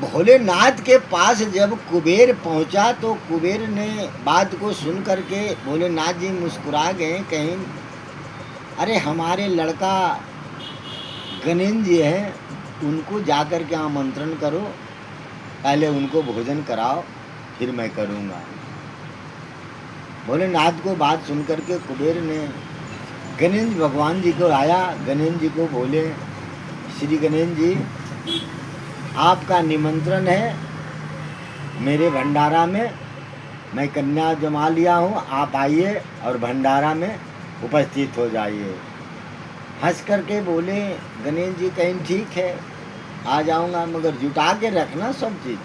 भोलेनाथ के पास जब कुबेर पहुंचा तो कुबेर ने बात को सुन करके भोलेनाथ जी मुस्कुरा गए, कहीं अरे हमारे लड़का गणेश जी हैं, उनको जाकर के आमंत्रण करो, पहले उनको भोजन कराओ, फिर मैं करूँगा। भोलेनाथ को बात सुन करके कुबेर ने गणेश भगवान जी को आया, गणेश जी को बोले, श्री गणेश जी आपका निमंत्रण है मेरे भंडारा में, मैं कन्या जमा लिया हूँ, आप आइए और भंडारा में उपस्थित हो जाइए। हंस करके बोले गणेश जी, कहीं ठीक है आ जाऊँगा, मगर जुटा के रखना सब चीज़।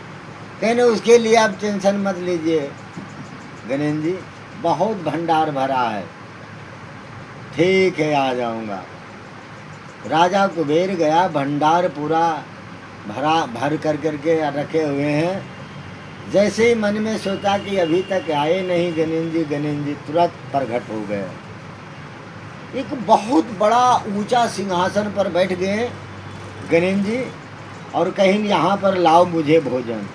कहने उसके लिए आप टेंशन मत लीजिए गणेश जी, बहुत भंडार भरा है, ठीक है आ जाऊँगा। राजा कुबेर गया, भंडार पूरा भर करके रखे हुए हैं। जैसे ही मन में सोचा कि अभी तक आए नहीं गणेश जी तुरंत प्रकट हो गए। एक बहुत बड़ा ऊंचा सिंहासन पर बैठ गए गणेश जी, और कहीं यहाँ पर लाओ मुझे भोजन,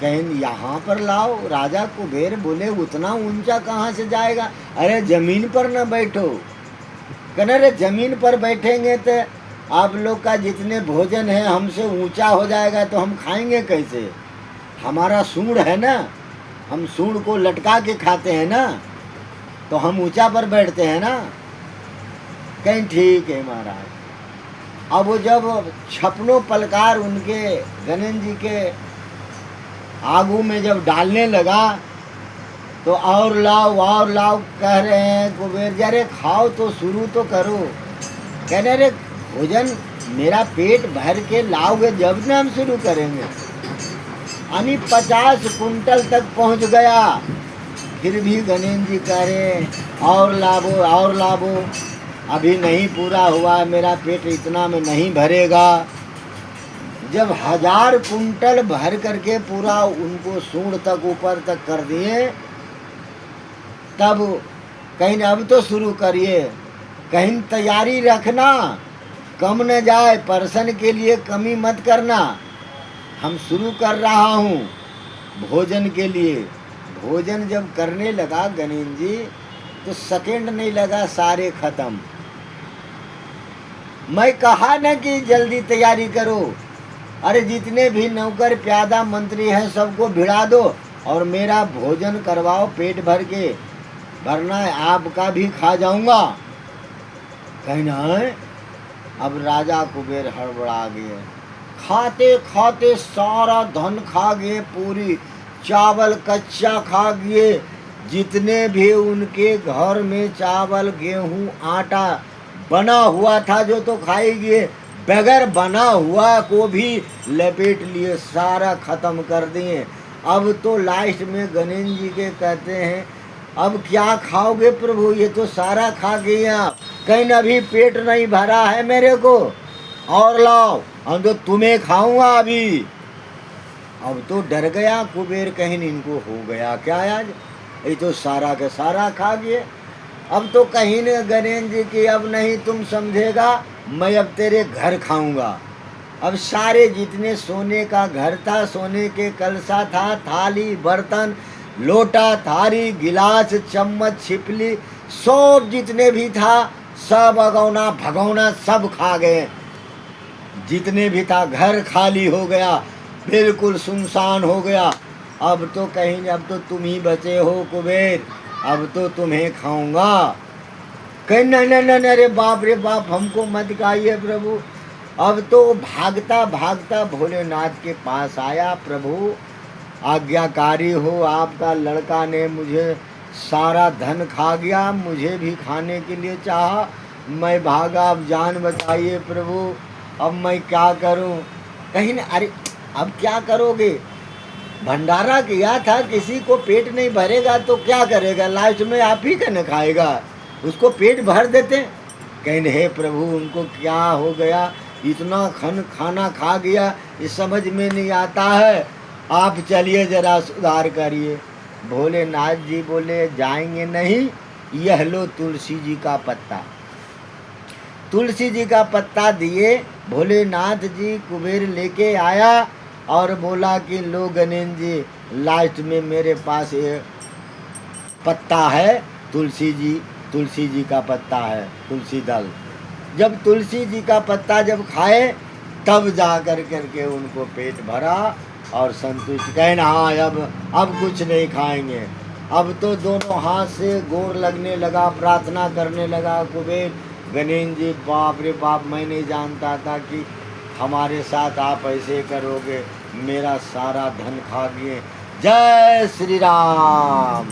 कहीं यहाँ पर लाओ। राजा कुबेर बोले उतना ऊंचा कहाँ से जाएगा, अरे जमीन पर न बैठो। कहने अरे जमीन पर बैठेंगे तो आप लोग का जितने भोजन है हमसे ऊंचा हो जाएगा, तो हम खाएंगे कैसे, हमारा सूंड है ना, हम सूंड को लटका के खाते हैं ना, तो हम ऊंचा पर बैठते हैं ना। कहीं ठीक है महाराज। अब वो जब छपनों पलकार उनके गणेश जी के आगू में जब डालने लगा तो और लाओ कह रहे हैं कुबेर जी, अरे खाओ तो शुरू तो करो। कहने अरे भोजन मेरा पेट भर के लाओगे जब ना हम शुरू करेंगे। यानी 50 कुंटल तक पहुंच गया, फिर भी गणेश जी कह रहे और लावो, अभी नहीं पूरा हुआ, मेरा पेट इतना में नहीं भरेगा। जब 1000 कुंटल भर करके पूरा उनको सूंड तक ऊपर तक कर दिए, तब कहीं अब तो शुरू करिए, कहीं तैयारी रखना, कम न जाए, पर्सन के लिए कमी मत करना, हम शुरू कर रहा हूँ भोजन के लिए। भोजन जब करने लगा गणेश जी तो सेकंड नहीं लगा, सारे खत्म। मैं कहा न कि जल्दी तैयारी करो, अरे जितने भी नौकर प्यादा मंत्री हैं सबको भिड़ा दो और मेरा भोजन करवाओ, पेट भर के भरना है, आपका भी खा जाऊंगा। कहना है अब राजा कुबेर हड़बड़ा गए, खाते खाते सारा धन खा गए, पूरी चावल कच्चा खा गए, जितने भी उनके घर में चावल गेहूं आटा बना हुआ था जो तो खाई गए, बगैर बना हुआ को भी लपेट लिए, सारा खत्म कर दिए। अब तो लास्ट में गणेश जी के कहते हैं अब क्या खाओगे प्रभु, ये तो सारा खा गया, कहीं अभी पेट नहीं भरा है मेरे को, और लाओ, हम तो तुम्हें खाऊंगा अभी। अब तो डर गया कुबेर, कहीं इनको हो गया क्या आज, ये तो सारा के सारा खा गए। अब तो कहीं न गणेश जी की अब नहीं तुम समझेगा, मैं अब तेरे घर खाऊंगा। अब सारे जितने सोने का घर था, सोने के कलसा था, थाली बर्तन लोटा थारी गिलास चम्मच छिपली सब जितने भी था, सब अगौना भगौना सब खा गए। जितने भी था घर खाली हो गया, बिल्कुल सुनसान हो गया। अब तो कहीं अब तो तुम ही बचे हो कुबेर, अब तो तुम्हें खाऊंगा। कहीं नहीं, अरे बाप रे बाप, हमको मत खाइए प्रभु। अब तो भागता भागता भोलेनाथ के पास आया, प्रभु आज्ञाकारी हो, आपका लड़का ने मुझे सारा धन खा गया, मुझे भी खाने के लिए चाहा, मैं भागा, अब जान बताइए प्रभु, अब मैं क्या करूं। कहीं न अरे अब क्या करोगे, भंडारा किया था, किसी को पेट नहीं भरेगा तो क्या करेगा, लास्ट में आप ही का न खाएगा, उसको पेट भर देते। कहीं हे प्रभु उनको क्या हो गया, इतना खाना खा गया, ये समझ में नहीं आता है, आप चलिए जरा सुधार करिए। भोलेनाथ जी बोले जाएंगे नहीं, यह लो तुलसी जी का पत्ता। तुलसी जी का पत्ता दिए, भोलेनाथ जी कुबेर लेके आया और बोला कि लो गणेश जी, लास्ट में मेरे पास ये पत्ता है, तुलसी जी का पत्ता है, तुलसी दल। जब तुलसी जी का पत्ता जब खाए तब जा करके उनको पेट भरा और संतुष्ट। कहना हाँ अब कुछ नहीं खाएंगे। अब तो दोनों हाथ से गोर लगने लगा, प्रार्थना करने लगा कुबेर। गणेश जी बाप रे बाप, मैं नहीं जानता था कि हमारे साथ आप ऐसे करोगे, मेरा सारा धन खा गए। जय श्री राम।